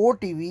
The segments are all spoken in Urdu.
OTV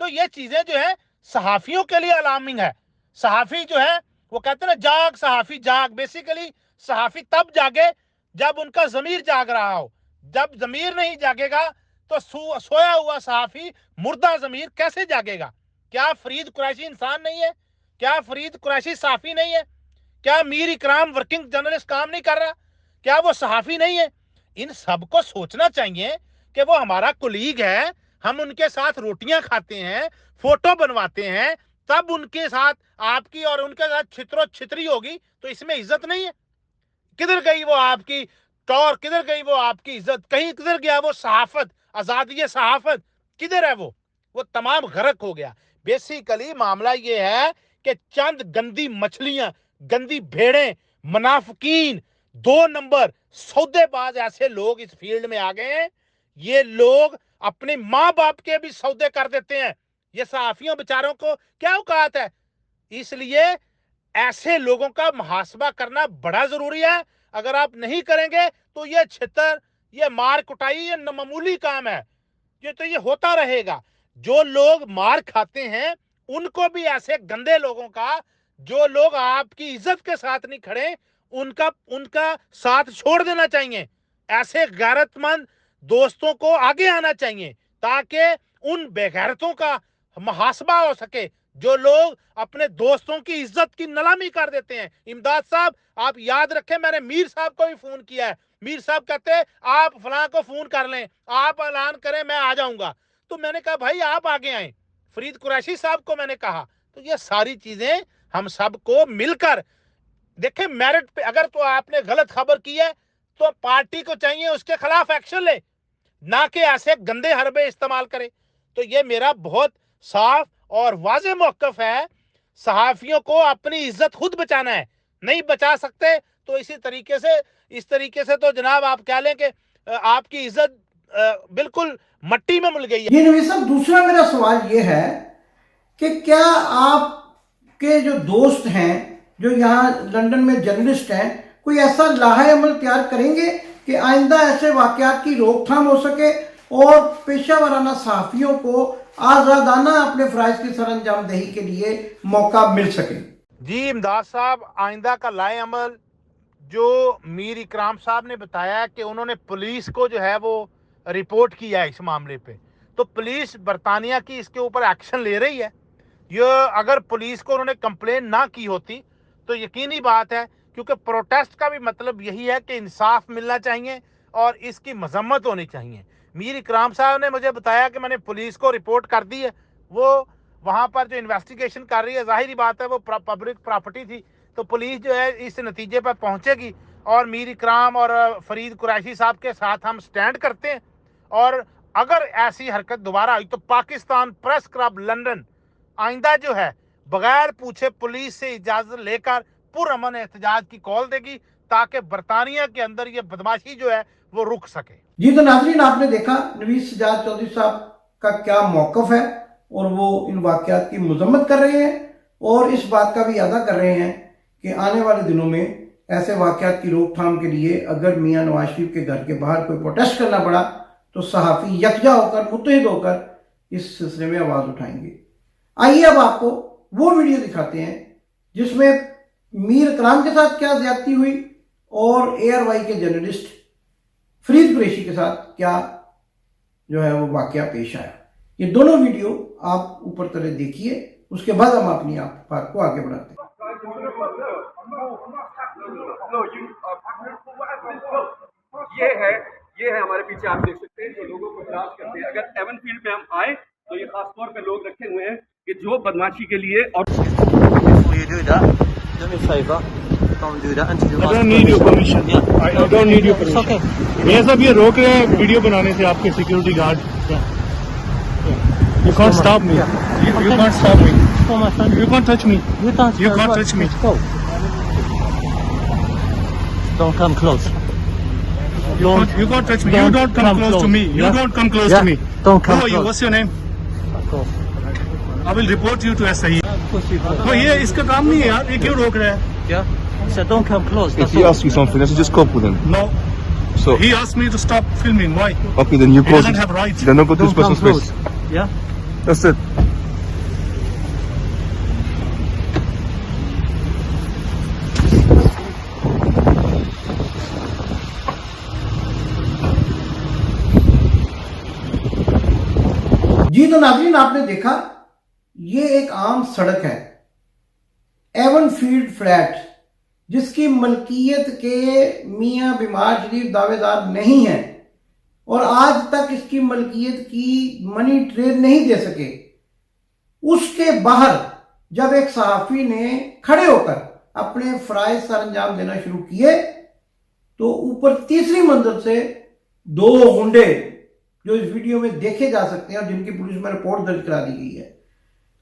تو یہ چیزیں جو ہے صحافیوں کے لیے الارمنگ ہے. صحافی جو ہے وہ کہتے ہیں نا جاگ صحافی جاگ. بیسیکلی صحافی تب جاگے جب ان کا ضمیر جاگ رہا ہو. جب ضمیر نہیں جاگے گا تو سویا ہوا صحافی مردہ ضمیر کیسے جاگے گا؟ کیا فرید قریشی انسان نہیں ہے؟ کیا فرید قریشی صحافی نہیں ہے؟ کیا میر اکرام ورکنگ جرنلسٹ کام نہیں کر رہا؟ کیا وہ صحافی نہیں ہے؟ ان سب کو سوچنا چاہیے کہ وہ ہمارا کولیگ ہے, ہم ان کے ساتھ روٹیاں کھاتے ہیں, فوٹو بنواتے ہیں, تب ان کے ساتھ آپ کی اور ان کے ساتھ چھترو چھتری ہوگی تو اس میں عزت نہیں ہے. کدھر گئی وہ آپ کی ٹور؟ کدھر گئی وہ آپ کی عزت؟ کہیں کدھر گیا وہ صحافت, آزادی صحافت کدھر ہے؟ وہ تمام غرق ہو گیا. بیسیکلی معاملہ یہ ہے کہ چند گندی مچھلیاں, گندی بھیڑیں, منافقین, 2 نمبر سودے باز ایسے لوگ اس فیلڈ میں آ گئے ہیں. یہ لوگ اپنے ماں باپ کے بھی سودے کر دیتے ہیں. یہ صحافیوں بیچاروں کو کیا اوقات ہے؟ اس لیے ایسے لوگوں کا محاسبہ کرنا بڑا ضروری ہے. اگر آپ نہیں کریں گے تو یہ چھتر, یہ مار کٹائی, یہ معمولی کام ہے. یہ ہوتا رہے گا. جو لوگ مار کھاتے ہیں ان کو بھی ایسے گندے لوگوں کا, جو لوگ آپ کی عزت کے ساتھ نہیں کھڑے, ان کا ساتھ چھوڑ دینا چاہیے. ایسے غیرت مند دوستوں کو آگے آنا چاہیے تاکہ ان بے غیرتوں کا محاسبہ ہو سکے جو لوگ اپنے دوستوں کی عزت کی نیلامی کر دیتے ہیں. امداد صاحب آپ یاد رکھیں, میں نے میر صاحب کو بھی فون کیا ہے. میر صاحب کہتے ہیں آپ فلاں کو فون کر لیں, آپ اعلان کریں, میں آ جاؤں گا. تو میں نے کہا بھائی آپ آگے آئیں. فرید قریشی صاحب کو میں نے کہا. تو یہ ساری چیزیں ہم سب کو مل کر دیکھیں. میرٹ پہ اگر تو آپ نے غلط خبر کی ہے تو پارٹی کو چاہیے اس کے خلاف ایکشن لے, نہ کہ ایسے گندے حربے استعمال کرے. تو یہ میرا بہت صاف اور واضح موقف ہے. صحافیوں کو اپنی عزت خود بچانا ہے. نہیں بچا سکتے تو اس طریقے سے تو جناب آپ کہہ لیں کہ آپ کی عزت بالکل مٹی میں مل گئی ہے. یہ نویس صاحب, دوسرا میرا سوال یہ ہے کہ کیا آپ کے جو دوست ہیں جو یہاں لندن میں جرنلسٹ ہیں, کوئی ایسا لاہے عمل تیار کریں گے کہ آئندہ ایسے واقعات کی روک تھام ہو سکے اور پیشہ ورانہ صحافیوں کو آزادانہ اپنے فرائض کی سر انجام دہی کے لیے موقع مل سکے؟ جی امداد صاحب, آئندہ کا لائے عمل جو میر اکرام صاحب نے بتایا کہ انہوں نے پولیس کو جو ہے وہ رپورٹ کیا ہے اس معاملے پہ, تو پولیس برطانیہ کی اس کے اوپر ایکشن لے رہی ہے. یہ اگر پولیس کو انہوں نے کمپلین نہ کی ہوتی تو یقینی بات ہے, کیونکہ پروٹیسٹ کا بھی مطلب یہی ہے کہ انصاف ملنا چاہیے اور اس کی مذمت ہونی چاہیے. میر اکرام صاحب نے مجھے بتایا کہ میں نے پولیس کو رپورٹ کر دی ہے, وہ وہاں پر جو انویسٹیگیشن کر رہی ہے, ظاہری بات ہے وہ پبلک پراپرٹی تھی, تو پولیس جو ہے اس نتیجے پر پہنچے گی. اور میر اکرام اور فرید قریشی صاحب کے ساتھ ہم سٹینڈ کرتے ہیں. اور اگر ایسی حرکت دوبارہ ہوئی تو پاکستان پریس کلب لندن آئندہ جو ہے بغیر پوچھے پولیس سے اجازت لے کر پرامن احتجاج کی کال دے گی تاکہ برطانیہ کے اندر یہ بدماشی جو ہے وہ رک سکے. جی تو ناظرین, آپ نے دیکھا نویس سجاد چودھری صاحب کا کیا موقف ہے, اور وہ ان واقعات کی مذمت کر رہے ہیں اور اس بات کا بھی اعادہ کر رہے ہیں کہ آنے والے دنوں میں ایسے واقعات کی روک تھام کے لیے اگر میاں نواز شریف کے گھر کے باہر کوئی پروٹیسٹ کرنا پڑا تو صحافی یکجا ہو کر, متحد ہو کر اس سلسلے میں آواز اٹھائیں گے. آئیے اب آپ کو وہ ویڈیو دکھاتے ہیں جس میں میر اکرام کے ساتھ کیا زیادتی ہوئی اور ARY کے جرنلسٹ فرید قریشی کے ساتھ کیا جو ہے وہ واقعہ پیش آیا. یہ دونوں ویڈیو آپ اوپر طرح دیکھیے, اس کے بعد ہم اپنی بات کو آگے بڑھاتے ہیں. یہ ہے ہمارے پیچھے آپ دیکھ سکتے ہیں جو لوگوں کو ہراس کرتے ہیں. اگر ایون فیلڈ میں ہم آئیں تو یہ خاص طور پہ لوگ رکھے ہوئے ہیں کہ جو بدماشی کے لیے. اور میاں صاحب یہ روک رہے ہیں ویڈیو بنانے سے آپ کے security guard. You can't stop me. You can't stop me. You can't touch me. You can't touch me. Don't come close. You can't touch me. You don't come close to me. You don't come close to me. Don't come Who are you? close. What's your name? Go. I will report you to SIE. تو یہ اس کا کام نہیں ہے یار, یہ کیوں روک رہا ہے؟ Yeah? So don't come close. If he asks you something, let's just cope with him. No. So, He asked me to stop filming. Why? okay, then you He close doesn't it. have rights. Then don't go to this Don't come person's close. place. Yeah? That's it. و ناظرین آپ نے دیکھا یہ ایک عام سڑک ہے ایون فیلڈ فلیٹ جس کی ملکیت کے میاں بیمار شریف دعوے دار نہیں ہیں اور آج تک اس کی ملکیت کی منی ٹریل نہیں دے سکے. اس کے باہر جب ایک صحافی نے کھڑے ہو کر اپنے فرائض سر انجام دینا شروع کیے تو اوپر تیسری منزل سے 2 غنڈے جو اس ویڈیو میں دیکھے جا سکتے ہیں اور جن کی پولیس میں رپورٹ درج کرا دی گئی ہے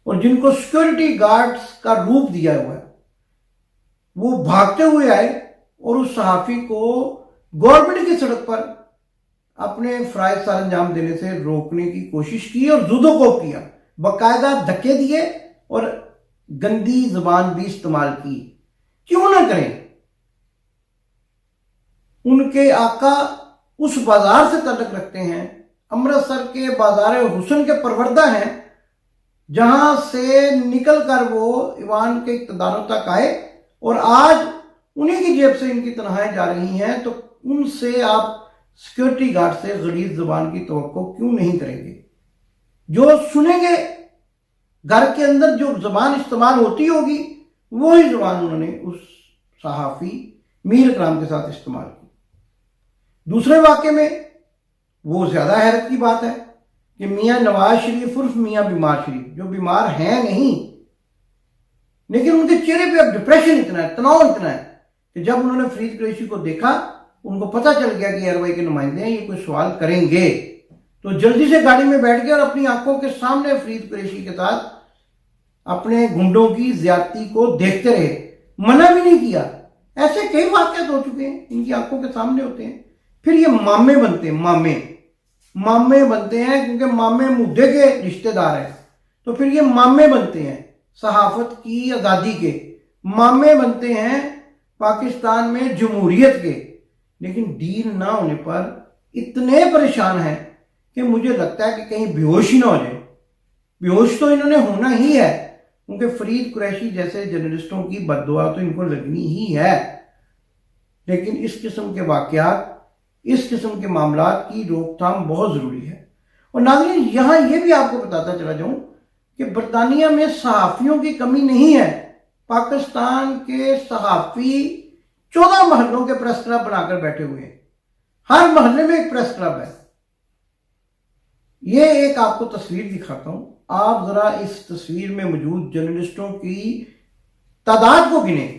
اور جن کو سیکورٹی گارڈز کا روپ دیا ہوا ہے، وہ بھاگتے ہوئے آئے اور اس صحافی کو گورنمنٹ کی سڑک پر اپنے فرائض سر انجام دینے سے روکنے کی کوشش کی اور زد و کوب کیا، باقاعدہ دھکے دیے اور گندی زبان بھی استعمال کی. کیوں نہ کریں؟ ان کے آقا اس بازار سے تعلق رکھتے ہیں، امرتسر کے بازار حسن کے پروردہ ہیں، جہاں سے نکل کر وہ ایوان کے اقتداروں تک آئے اور آج انہی کی جیب سے ان کی تنخواہیں جا رہی ہیں. تو ان سے آپ سیکورٹی گارڈ سے غلیظ زبان کی توقع کیوں نہیں کریں گے؟ جو سنیں گے گھر کے اندر جو زبان استعمال ہوتی ہوگی وہی زبان انہوں نے اس صحافی میر اکرام کے ساتھ استعمال کی. دوسرے واقعے میں وہ زیادہ حیرت کی بات ہے کہ میاں نواز شریف عرف میاں بیمار شریف جو بیمار ہیں نہیں لیکن ان کے چہرے پہ اب ڈپریشن اتنا ہے، تناؤ اتنا ہے کہ جب انہوں نے فرید قریشی کو دیکھا ان کو پتہ چل گیا کہ ایئر وائی کے نمائندے ہیں، یہ کوئی سوال کریں گے، تو جلدی سے گاڑی میں بیٹھ گئے اور اپنی آنکھوں کے سامنے فرید قریشی کے ساتھ اپنے گنڈوں کی زیادتی کو دیکھتے رہے، منع بھی نہیں کیا. ایسے کئی واقعات ہو چکے ہیں، ان کی آنکھوں کے سامنے ہوتے ہیں. پھر یہ مامے بنتے ہیں، مامے بنتے ہیں کیونکہ مامے مدعے کے رشتہ دار ہیں، تو پھر یہ مامے بنتے ہیں صحافت کی آزادی کے، مامے بنتے ہیں پاکستان میں جمہوریت کے. لیکن ڈیل نہ ہونے پر اتنے پریشان ہیں کہ مجھے لگتا ہے کہ کہیں بے ہوش ہی نہ ہو جائے. بے ہوش تو انہوں نے ہونا ہی ہے کیونکہ فرید قریشی جیسے جرنلسٹوں کی بد دعا تو ان کو لگنی ہی ہے. لیکن اس قسم کے واقعات، اس قسم کے معاملات کی روک تھام بہت ضروری ہے. اور ناظرین یہاں یہ بھی آپ کو بتاتا چلا جاؤں کہ برطانیہ میں صحافیوں کی کمی نہیں ہے. پاکستان کے صحافی 14 محلوں کے پریس کلب بنا کر بیٹھے ہوئے ہیں، ہر محلے میں ایک پریس کلب ہے. یہ ایک آپ کو تصویر دکھاتا ہوں، آپ ذرا اس تصویر میں موجود جرنلسٹوں کی تعداد کو گنیں،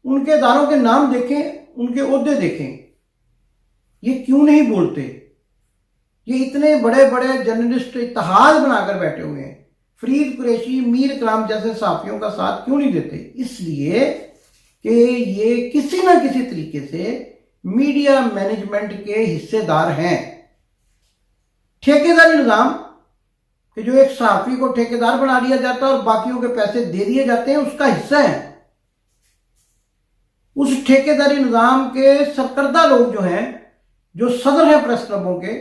ان کے اداروں کے نام دیکھیں، ان کے عہدے دیکھیں. یہ کیوں نہیں بولتے؟ یہ اتنے بڑے بڑے جرنلسٹ اتحاد بنا کر بیٹھے ہوئے ہیں، فرید قریشی، میر اکرام جیسے صحافیوں کا ساتھ کیوں نہیں دیتے؟ اس لیے کہ یہ کسی نہ کسی طریقے سے میڈیا مینجمنٹ کے حصے دار ہیں. ٹھیکیداری نظام کہ جو ایک صحافی کو ٹھیکیدار بنا دیا جاتا ہے اور باقیوں کے پیسے دے دیے جاتے ہیں، اس کا حصہ ہیں. اس ٹھیکیداری نظام کے سرکردہ لوگ جو ہیں، جو صدر ہیں پریس کلبوں کے،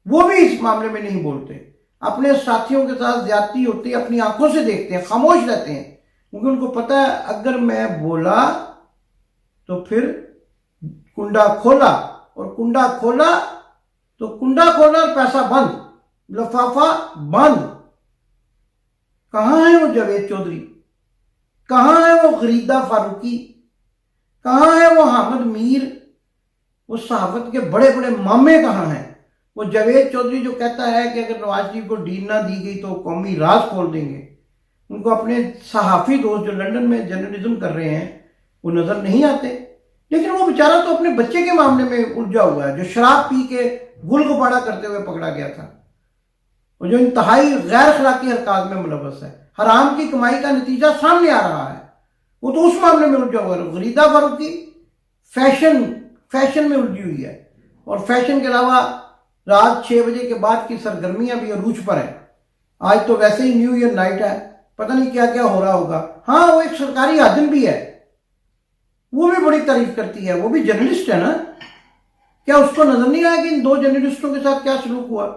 وہ بھی اس معاملے میں نہیں بولتے. اپنے ساتھیوں کے ساتھ زیادتی ہوتی ہے، اپنی آنکھوں سے دیکھتے ہیں، خاموش رہتے ہیں، کیونکہ ان کو پتہ ہے اگر میں بولا تو پھر کنڈا کھولا، اور کنڈا کھولا تو کنڈا کھولا اور پیسہ بند، لفافہ بند. کہاں ہے وہ جاوید چودھری؟ کہاں ہے وہ غریدہ فاروقی؟ کہاں ہے وہ حامد میر؟ وہ صحافت کے بڑے بڑے مامے کہاں ہیں؟ وہ جاوید چودھری جو کہتا ہے کہ اگر نواز شریف کو ڈیل نہ دی گئی تو قومی راز کھول دیں گے. ان کو اپنے صحافی دوست جو لندن میں جرنلزم کر رہے ہیں وہ نظر نہیں آتے. لیکن وہ بیچارہ تو اپنے بچے کے معاملے میں الجھا ہوا ہے جو شراب پی کے گل گپاڑا کرتے ہوئے پکڑا گیا تھا اور جو انتہائی غیر اخلاقی حرکات میں ملوث ہے. حرام کی کمائی کا نتیجہ سامنے آ رہا ہے، وہ تو اس معاملے میں الجھا ہوا ہے. غریدہ فاروقی فیشن میں الجھی ہوئی ہے، اور فیشن کے علاوہ رات 6 بجے کے بعد کی سرگرمیاں بھی عروج پر ہیں. آج تو ویسے ہی نیو ایئر نائٹ ہے، پتہ نہیں کیا کیا ہو رہا ہوگا. ہاں وہ ایک سرکاری عادل بھی ہے، وہ بھی بڑی تعریف کرتی ہے، وہ بھی جرنلسٹ ہے نا. کیا اس کو نظر نہیں آیا کہ ان 2 جرنلسٹوں کے ساتھ کیا سلوک ہوا؟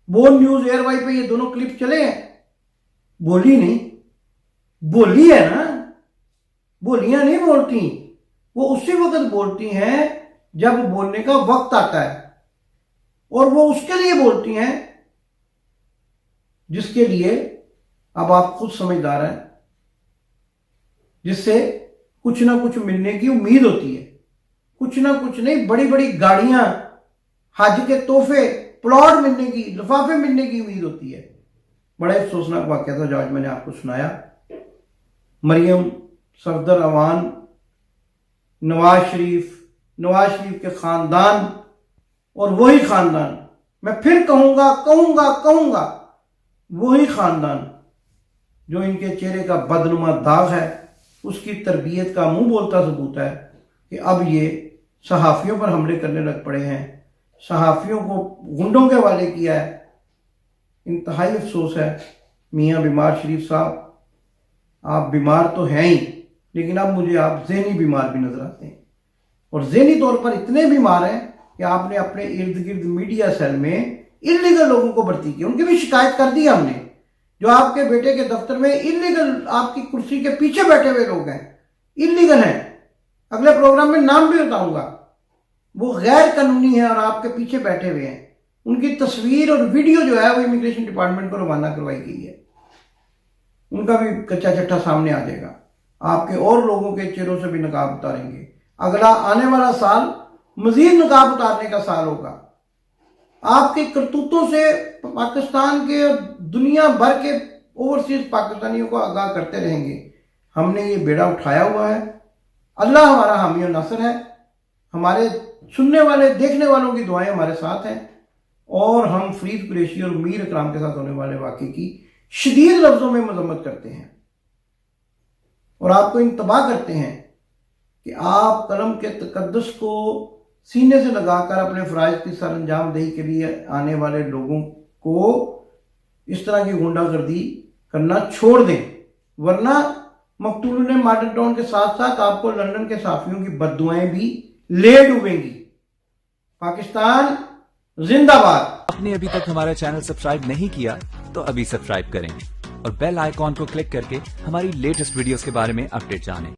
بون نیوز، ایئر وائی پہ یہ دونوں کلپ چلے ہیں. بولی نہیں، بولی ہے نا، بولیاں نہیں بولتی، وہ اسی وقت بولتی ہیں جب بولنے کا وقت آتا ہے، اور وہ اس کے لیے بولتی ہیں جس کے لیے اب آپ خود سمجھدار ہیں، جس سے کچھ نہ کچھ ملنے کی امید ہوتی ہے، کچھ نہ کچھ نہیں، بڑی بڑی گاڑیاں، حج کے تحفے، پلاٹ ملنے کی، لفافے ملنے کی امید ہوتی ہے۔ بڑے افسوسناک واقعہ تھا جو آج میں نے آپ کو سنایا۔ مریم صفدر اوان، نواز شریف کے خاندان، اور وہی خاندان، میں پھر کہوں گا وہی خاندان جو ان کے چہرے کا بدنما داغ ہے، اس کی تربیت کا منہ بولتا ثبوت ہے کہ اب یہ صحافیوں پر حملے کرنے لگ پڑے ہیں، صحافیوں کو گنڈوں کے حوالے کیا ہے۔ انتہائی افسوس ہے میاں بیمار شریف صاحب، آپ بیمار تو ہیں ہی، لیکن اب مجھے آپ ذہنی بیمار بھی نظر آتے ہیں، اور ذہنی طور پر اتنے بیمار ہیں کہ آپ نے اپنے ارد گرد میڈیا سیل میں انلیگل لوگوں کو بھرتی کیا۔ ان کی بھی شکایت کر دی ہم نے، جو آپ کے بیٹے کے دفتر میں انلیگل آپ کی کرسی کے پیچھے بیٹھے ہوئے لوگ ہیں، انلیگل ہیں، اگلے پروگرام میں نام بھی بتاؤں گا، وہ غیر قانونی ہیں اور آپ کے پیچھے بیٹھے ہوئے ہیں۔ ان کی تصویر اور ویڈیو جو ہے وہ امیگریشن ڈپارٹمنٹ کو روانہ کروائی گئی ہے، ان کا بھی کچا چٹھا سامنے آ جائے گا، آپ کے اور لوگوں کے چہروں سے بھی نقاب اتاریں گے۔ اگلا آنے والا سال مزید نقاب اتارنے کا سال ہوگا، آپ کے کرتوتوں سے پاکستان کے اور دنیا بھر کے اوورسیز پاکستانیوں کو آگاہ کرتے رہیں گے۔ ہم نے یہ بیڑا اٹھایا ہوا ہے، اللہ ہمارا حامی و ناصر ہے، ہمارے سننے والے دیکھنے والوں کی دعائیں ہمارے ساتھ ہیں، اور ہم فرید قریشی اور میر اکرام کے ساتھ ہونے والے واقعے کی شدید لفظوں میں مذمت کرتے ہیں، اور آپ کو انتباہ کرتے ہیں کہ آپ قلم کے تقدس کو سینے سے لگا کر اپنے فرائض کی سر انجام دہی کے لیے آنے والے لوگوں کو اس طرح کی غنڈہ گردی کرنا چھوڑ دیں، ورنہ مقتول نے ماڈل ٹاؤن کے ساتھ ساتھ آپ کو لندن کے صحافیوں کی بددعائیں بھی لے ڈوبیں گی۔ پاکستان زندہ باد۔ آپ نے ابھی تک ہمارا چینل سبسکرائب نہیں کیا تو ابھی سبسکرائب کریں اور بیل آئیکن کو کلک کر کے ہماری لیٹسٹ ویڈیوز کے بارے میں اپڈیٹ جانیں۔